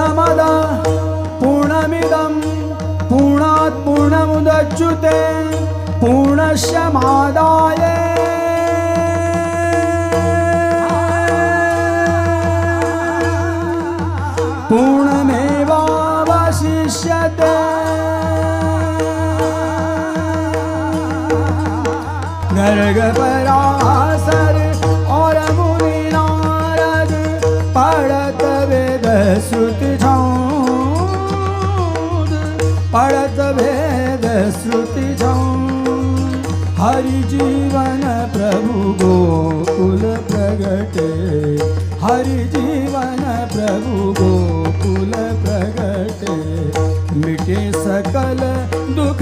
पूर्णमदा पूर्णमिदं पूर्णात् पूर्णमुदच्युते पूर्णस्य मादाय पूर्णमेवावशिष्यते। गर्ग पराशर और मुनि नारद पढ़त वेद श्रुति छंद, पढ़त वेद श्रुति छंद। हरि जीवन प्रभु गोकुल प्रगटे, हरि जीवन प्रभु गोकुल प्रगटे। मिटे सकल दुख